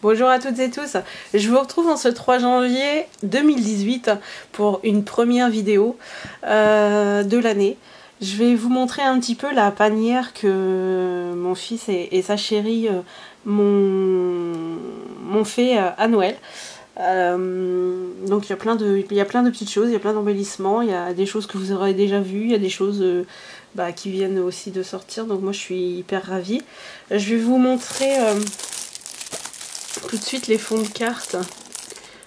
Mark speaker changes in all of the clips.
Speaker 1: Bonjour à toutes et tous, je vous retrouve en ce 3 janvier 2018 pour une première vidéo de l'année. Je vais vous montrer un petit peu la panière que mon fils et sa chérie m'ont fait à Noël. Donc il y a plein de petites choses, il y a plein d'embellissements, il y a des choses que vous aurez déjà vues, il y a des choses qui viennent aussi de sortir, donc moi je suis hyper ravie. Je vais vous montrer tout de suite les fonds de cartes.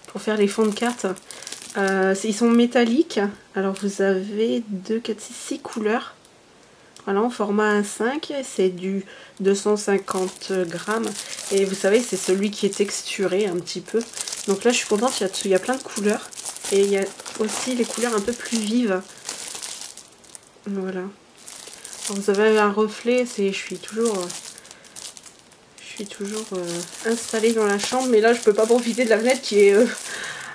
Speaker 1: Pour faire les fonds de cartes, ils sont métalliques. Alors vous avez 2, 4, 6 couleurs. Voilà, en format A5, c'est du 250 grammes. Et vous savez, c'est celui qui est texturé un petit peu. Donc là, je suis contente, il y a plein de couleurs. Et il y a aussi les couleurs un peu plus vives. Voilà. Alors, vous avez un reflet, je suis toujours installée dans la chambre. Mais là, je peux pas profiter de la fenêtre qui est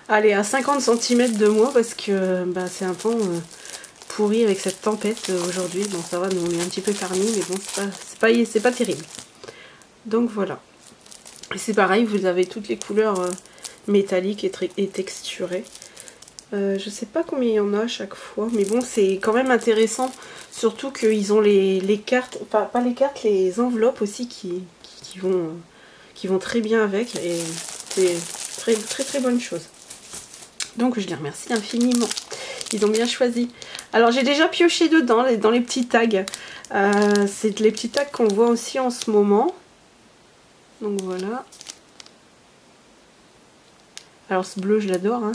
Speaker 1: allez, à 50 cm de moi parce que c'est un peu pourri avec cette tempête aujourd'hui. Bon, ça va, nous on est un petit peu carni, mais bon, c'est pas terrible. Donc voilà. Et c'est pareil, vous avez toutes les couleurs métalliques et texturées. Je sais pas combien il y en a à chaque fois, mais bon, c'est quand même intéressant. Surtout qu'ils ont les cartes, pas les cartes, les enveloppes aussi qui vont très bien avec. Et c'est très bonne chose. Donc je les remercie infiniment. Ils ont bien choisi. Alors j'ai déjà pioché dedans, dans les petits tags. C'est les petits tags qu'on voit aussi en ce moment. Donc voilà. Alors ce bleu je l'adore. Hein.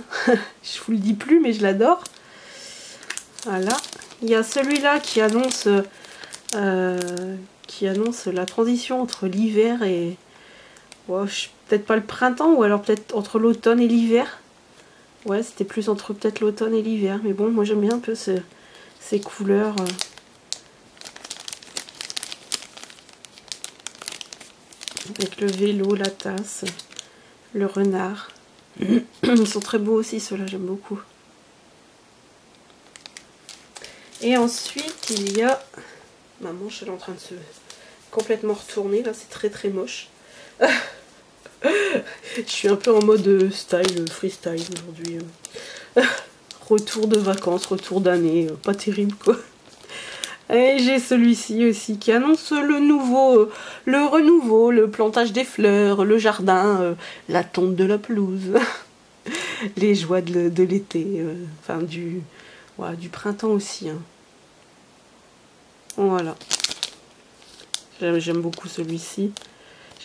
Speaker 1: Je vous le dis plus mais je l'adore. Voilà. Il y a celui-là qui annonce la transition entre l'hiver et... Oh, peut-être pas le printemps ou alors peut-être entre l'automne et l'hiver. Ouais, c'était plus entre peut-être l'automne et l'hiver. Mais bon, moi j'aime bien un peu ces couleurs. Avec le vélo, la tasse, le renard. Ils sont très beaux aussi, ceux-là, j'aime beaucoup. Et ensuite, il y a... Ma manche, elle est en train de se complètement retourner. Là, c'est très moche. Je suis un peu en mode style, freestyle aujourd'hui. Retour de vacances, retour d'année, pas terrible quoi. Et j'ai celui-ci aussi qui annonce le renouveau, le plantage des fleurs, le jardin, la tonte de la pelouse, les joies de l'été, enfin du printemps aussi. Hein. Voilà. J'aime beaucoup celui-ci.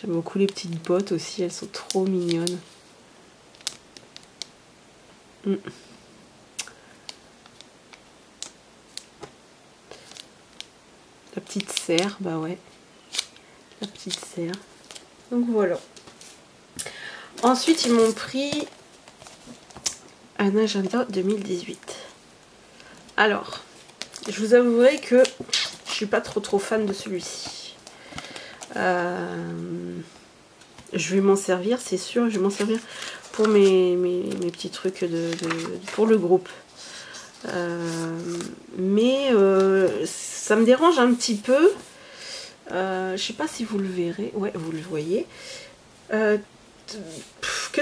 Speaker 1: J'aime beaucoup les petites bottes aussi, elles sont trop mignonnes. La petite serre, bah ouais. La petite serre. Donc voilà. Ensuite, ils m'ont pris un agenda 2018. Alors, je vous avouerai que je suis pas trop fan de celui-ci. Je vais m'en servir, c'est sûr, je vais m'en servir pour mes petits trucs pour le groupe. Mais ça me dérange un petit peu. Je sais pas si vous le verrez. Ouais, vous le voyez. Que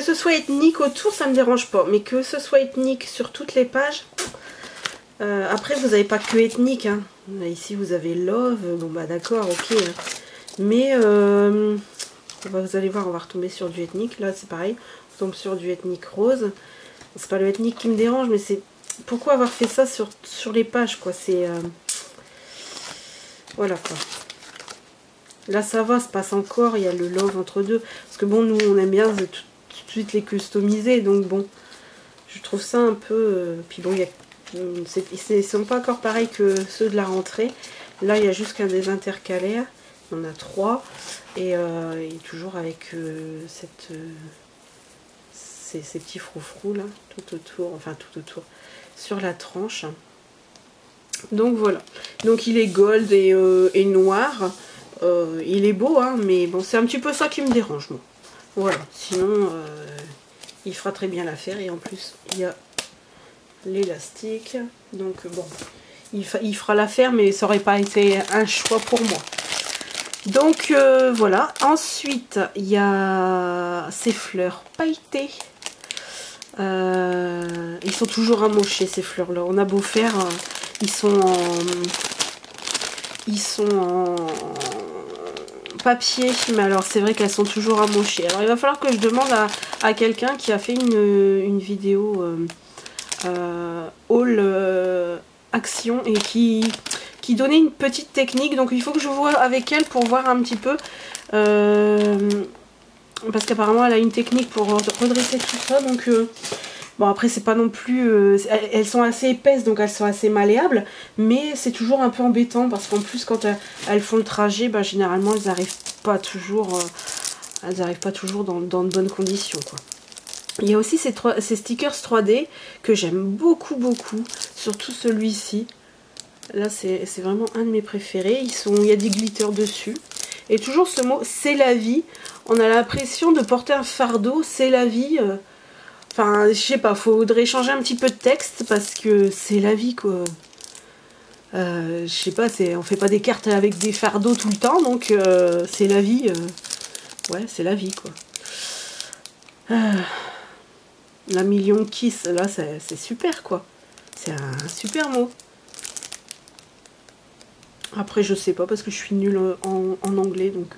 Speaker 1: ce soit ethnique autour, ça me dérange pas. Mais que ce soit ethnique sur toutes les pages. Après, vous n'avez pas que ethnique. Hein. Ici, vous avez love. Bon, bah d'accord, ok. Mais vous allez voir, on va retomber sur du ethnique. Là, c'est pareil. On tombe sur du ethnique rose. C'est pas le ethnique qui me dérange, mais c'est pourquoi avoir fait ça sur les pages, quoi. C'est voilà, quoi. Là, ça va, se passe encore. Il y a le love entre deux. Parce que bon, nous, on aime bien tout de suite les customiser. Donc bon, je trouve ça un peu... Puis bon, ils sont pas encore pareils que ceux de la rentrée. Là, il y a juste qu'un des intercalaires. Il y en a 3 et toujours avec ces petits froufrous là tout autour sur la tranche. Donc voilà, donc il est gold et noir. Il est beau hein, mais bon, c'est un petit peu ça qui me dérange moi. Voilà, sinon il fera très bien l'affaire et en plus il y a l'élastique, donc bon, il fera l'affaire, mais ça aurait pas été un choix pour moi. Donc voilà. Ensuite, il y a ces fleurs pailletées. Ils sont toujours amochés ces fleurs là. On a beau faire, ils sont en papier, mais alors c'est vrai qu'elles sont toujours amochées. Alors il va falloir que je demande à quelqu'un qui a fait une vidéo haul action et qui donnait une petite technique. Donc il faut que je vois avec elle pour voir un petit peu. Parce qu'apparemment elle a une technique pour redresser tout ça. Donc bon, après c'est pas non plus... elles sont assez épaisses, donc elles sont assez malléables. Mais c'est toujours un peu embêtant parce qu'en plus quand elles font le trajet, bah, généralement elles n'arrivent pas toujours, dans de bonnes conditions, quoi. Il y a aussi ces stickers 3D que j'aime beaucoup, surtout celui-ci. Là, c'est vraiment un de mes préférés. Il y a des glitters dessus. Et toujours ce mot, c'est la vie. On a l'impression de porter un fardeau, c'est la vie. Enfin, je sais pas, faudrait changer un petit peu de texte parce que c'est la vie, quoi. Je sais pas, on fait pas des cartes avec des fardeaux tout le temps, donc c'est la vie. Ouais, c'est la vie, quoi. La million kiss, là, c'est super, quoi. C'est un super mot. Après, je sais pas, parce que je suis nulle en anglais, donc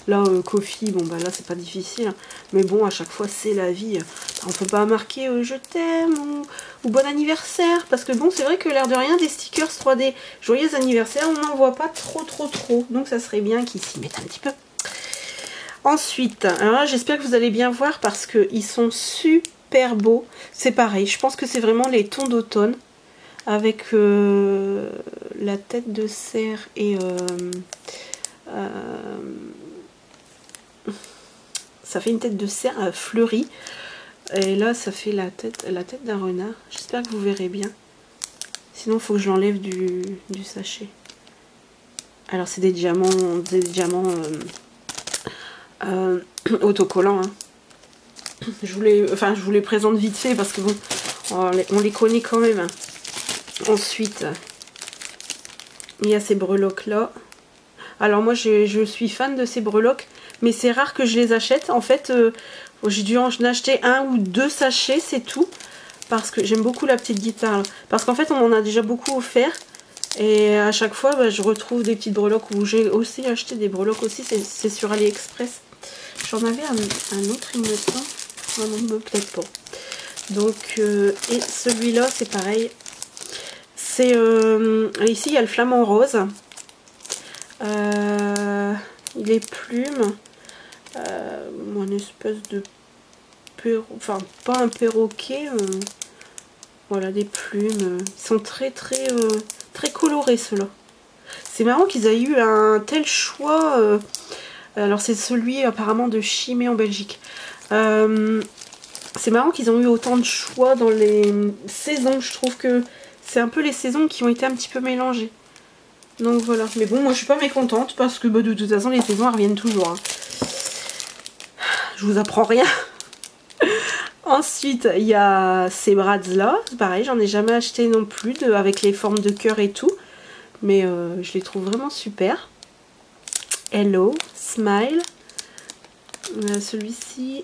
Speaker 1: là, coffee, bon, bah là, c'est pas difficile. Hein. Mais bon, à chaque fois, c'est la vie. On peut pas marquer je t'aime ou bon anniversaire, parce que bon, c'est vrai que l'air de rien, des stickers 3D joyeux anniversaire, on n'en voit pas trop. Donc, ça serait bien qu'ils s'y mettent un petit peu. Ensuite, alors là, j'espère que vous allez bien voir, parce qu'ils sont super beaux. C'est pareil, je pense que c'est vraiment les tons d'automne. Avec la tête de cerf et ça fait une tête de cerf fleurie. Et là, ça fait la tête d'un renard. J'espère que vous verrez bien. Sinon, il faut que je l'enlève du sachet. Alors, c'est des diamants autocollants. Hein. Je vous les présente vite fait parce que bon, on les connaît quand même. Hein. Ensuite, il y a ces breloques là. Alors moi je suis fan de ces breloques, mais c'est rare que je les achète. En fait, j'ai dû en acheter 1 ou 2 sachets, c'est tout. Parce que j'aime beaucoup la petite guitare. Là. Parce qu'en fait on m'en a déjà beaucoup offert. Et à chaque fois bah, je retrouve des petites breloques. Où j'ai aussi acheté des breloques aussi, c'est sur AliExpress. J'en avais un autre il me semble. Ah non, peut-être pas. Donc, et celui-là c'est pareil. C'est ici il y a le flamant rose. Les plumes. Une espèce de enfin pas un perroquet. Voilà des plumes. Ils sont très colorés ceux-là. C'est marrant qu'ils aient eu un tel choix. Alors c'est celui apparemment de Chimay en Belgique. C'est marrant qu'ils ont eu autant de choix dans les saisons. Je trouve que c'est un peu les saisons qui ont été un petit peu mélangées. Donc voilà. Mais bon, moi je suis pas mécontente parce que bah, de toute façon les saisons elles reviennent toujours. Hein. Je vous apprends rien. Ensuite, il y a ces brads là. Pareil, j'en ai jamais acheté non plus avec les formes de cœur et tout. Mais je les trouve vraiment super. Hello, Smile. Celui-ci.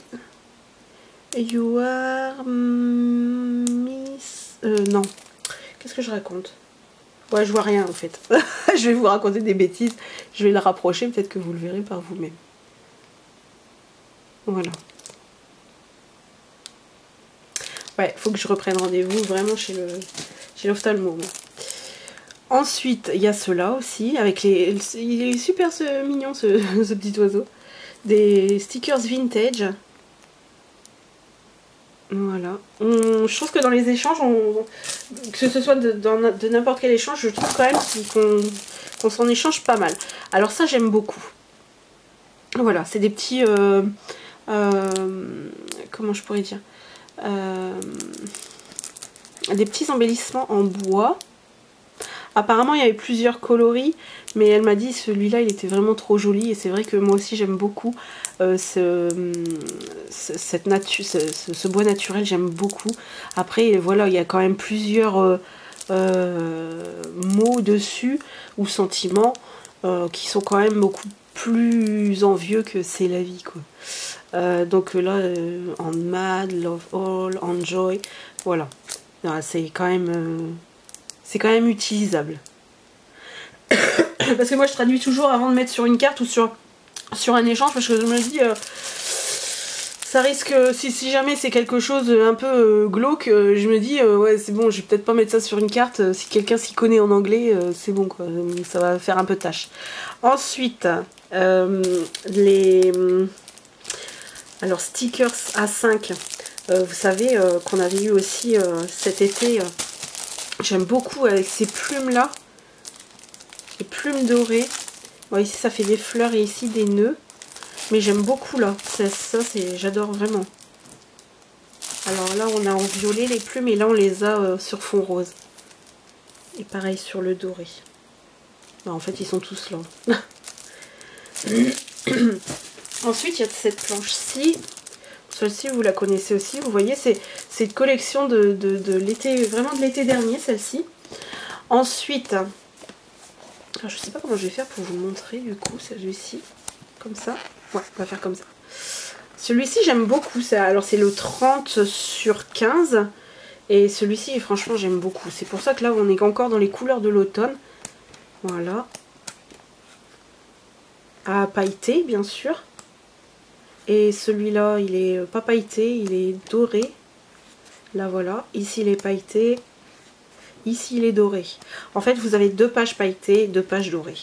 Speaker 1: You are miss... non. Qu'est-ce que je raconte? Ouais, je vois rien en fait. Je vais vous raconter des bêtises. Je vais le rapprocher, peut-être que vous le verrez par vous-même. Voilà. Ouais, faut que je reprenne rendez-vous vraiment chez l'ophtalmo. Ensuite, il y a ceux-là aussi, avec les... Il est super mignon ce petit oiseau. Des stickers vintage. Voilà. Je trouve que dans les échanges, que ce soit de n'importe quel échange, je trouve quand même qu'on s'en échange pas mal. Alors ça, j'aime beaucoup. Voilà, c'est des petits... comment je pourrais dire des petits embellissements en bois. Apparemment il y avait plusieurs coloris, mais elle m'a dit celui-là il était vraiment trop joli, et c'est vrai que moi aussi j'aime beaucoup ce bois naturel, j'aime beaucoup. Après voilà, il y a quand même plusieurs mots dessus ou sentiments qui sont quand même beaucoup plus envieux que C'est la vie, quoi. Donc là, en Mad, Love All, Enjoy, voilà. C'est quand même utilisable. Parce que moi je traduis toujours avant de mettre sur une carte ou sur un échange, parce que je me dis ça risque, si jamais c'est quelque chose un peu glauque, je me dis ouais c'est bon, je vais peut-être pas mettre ça sur une carte, si quelqu'un s'y connaît en anglais, c'est bon quoi, ça va faire un peu tâche. Ensuite alors stickers A5, vous savez qu'on avait eu aussi cet été, j'aime beaucoup avec ces plumes là, les plumes dorées. Bon, ici ça fait des fleurs et ici des nœuds, mais j'aime beaucoup là, j'adore vraiment. Alors là on a en violet les plumes et là on les a sur fond rose. Et pareil sur le doré. Non, en fait ils sont tous là. Ensuite il y a cette planche-ci. Celle-ci vous la connaissez aussi, vous voyez c'est une collection de l'été, vraiment de l'été dernier celle-ci. Ensuite, alors, je sais pas comment je vais faire pour vous montrer du coup celui-ci, comme ça. Ouais, on va faire comme ça. Celui-ci j'aime beaucoup, alors c'est le 30/15 et celui-ci franchement j'aime beaucoup. C'est pour ça que là on est encore dans les couleurs de l'automne. Voilà. À pailleter bien sûr. Et celui-là il est pas pailleté, il est doré. Là voilà, ici il est pailleté. Ici il est doré. En fait vous avez 2 pages pailletées, 2 pages dorées.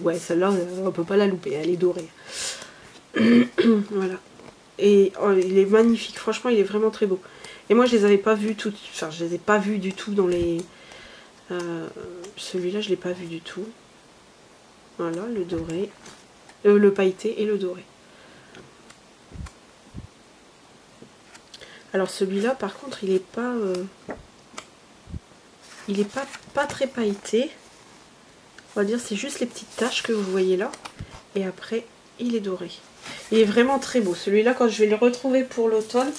Speaker 1: Ouais, celle-là on peut pas la louper, elle est dorée. Voilà. Et oh, il est magnifique, franchement il est vraiment très beau. Et moi je les avais pas vus toutes, enfin je les ai pas vus du tout dans les... celui-là je l'ai pas vu du tout. Voilà, le doré, le pailleté et le doré. Alors celui-là par contre il est pas... il est pas très pailleté. On va dire c'est juste les petites taches que vous voyez là. Et après il est doré. Il est vraiment très beau. Celui-là quand je vais le retrouver pour l'automne,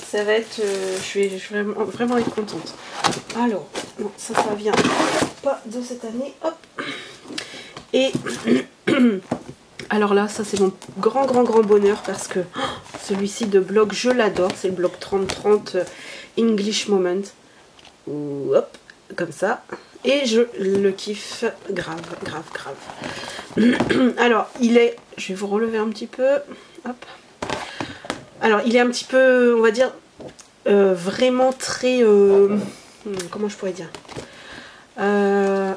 Speaker 1: ça va être... je vais vraiment être contente. Alors, non, ça vient pas de cette année. Hop. Et alors là, ça c'est mon grand bonheur parce que celui-ci de bloc, je l'adore. C'est le bloc 3030 English Moment. Hop, comme ça. Et je le kiffe grave. Alors, il est... Je vais vous relever un petit peu. Hop. Alors, il est un petit peu, on va dire, vraiment très... comment je pourrais dire,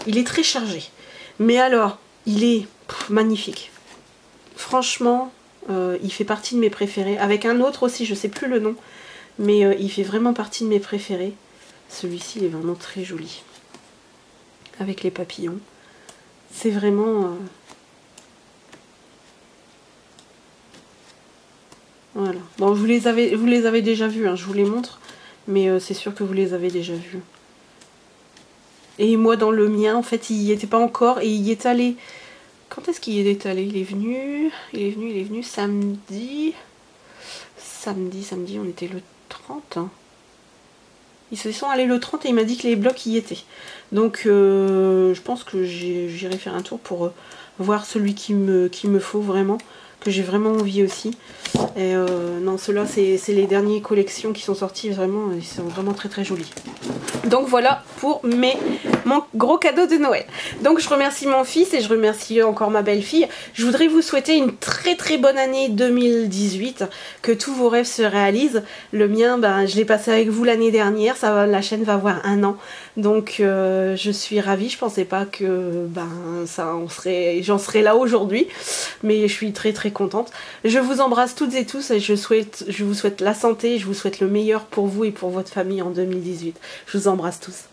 Speaker 1: il est très chargé. Mais alors, il est magnifique. Franchement, il fait partie de mes préférés. Avec un autre aussi, je sais plus le nom. Mais il fait vraiment partie de mes préférés. Celui-ci, il est vraiment très joli. Avec les papillons. C'est vraiment... voilà. Bon, vous les avez déjà vus, hein, je vous les montre. Mais c'est sûr que vous les avez déjà vus. Et moi, dans le mien, en fait, il n'y était pas encore. Et il y est allé... Quand est-ce qu'il y est allé? Il est venu samedi. Samedi, on était le 30. Hein. Ils se sont allés le 30 et il m'a dit que les blocs y étaient. Donc je pense que j'irai faire un tour pour voir celui qu'il me faut vraiment, que j'ai vraiment envie aussi. Et non, ceux-là c'est les dernières collections qui sont sorties, vraiment, ils sont vraiment très jolis. Donc voilà pour mon gros cadeau de Noël. Donc je remercie mon fils et je remercie encore ma belle-fille. Je voudrais vous souhaiter une très bonne année 2018, que tous vos rêves se réalisent. Le mien, ben, je l'ai passé avec vous l'année dernière, la chaîne va avoir 1 an. Donc je suis ravie, je pensais pas que j'en serais là aujourd'hui, mais je suis très contente. Je vous embrasse toutes et tous et je vous souhaite la santé, je vous souhaite le meilleur pour vous et pour votre famille en 2018. Je vous embrasse tous.